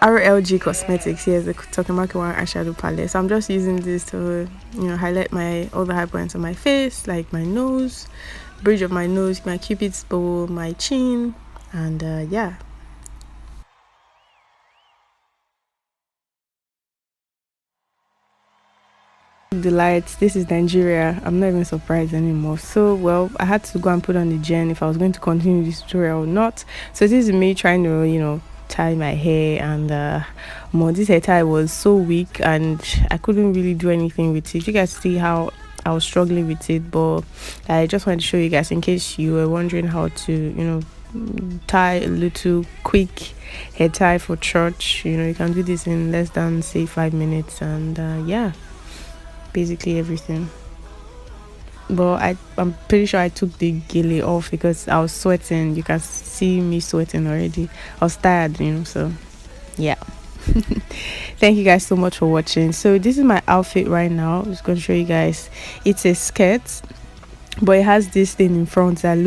RLG Cosmetics. Here's the Toke Markinwa eyeshadow palette. So I'm just using this to, highlight all the high points on my face, like my nose, bridge of my nose, my cupid's bow, my chin, and yeah. The lights, this is Nigeria. I'm not even surprised anymore. So well, I had to go and put on the gen if I was going to continue this tutorial or not. So this is me trying to tie my hair, and this hair tie was so weak and I couldn't really do anything with it. You guys see how I was struggling with it, but I just wanted to show you guys in case you were wondering how to tie a little quick hair tie for church. You can do this in less than say 5 minutes, and yeah, basically everything. But I'm pretty sure I took the gele off because I was sweating. You can see me sweating already. I was tired, so yeah. Thank you guys so much for watching. So this is my outfit right now. I'm just going to show you guys. It's a skirt, but it has this thing in front that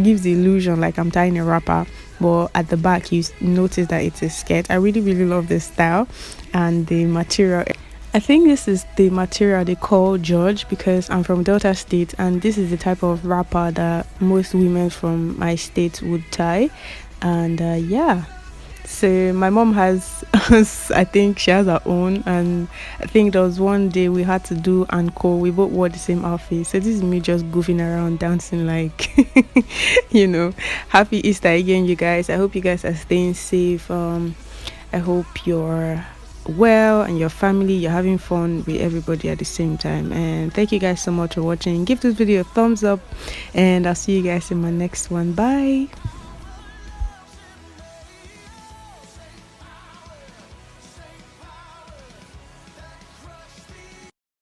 gives the illusion like I'm tying a wrapper, but at the back you notice that it's a skirt. I really love this style and the material. I think this is the material they call George because I'm from Delta State, and this is the type of wrapper that most women from my state would tie. And yeah, so my mom has I think she has her own, and I think there was one day we had to do encore. We both wore the same outfit, so this is me just goofing around dancing like happy Easter again, you guys. I hope you guys are staying safe. I hope you're well and your family, you're having fun with everybody at the same time. And thank you guys so much for watching. Give this video a thumbs up, and I'll see you guys in my next one. Bye.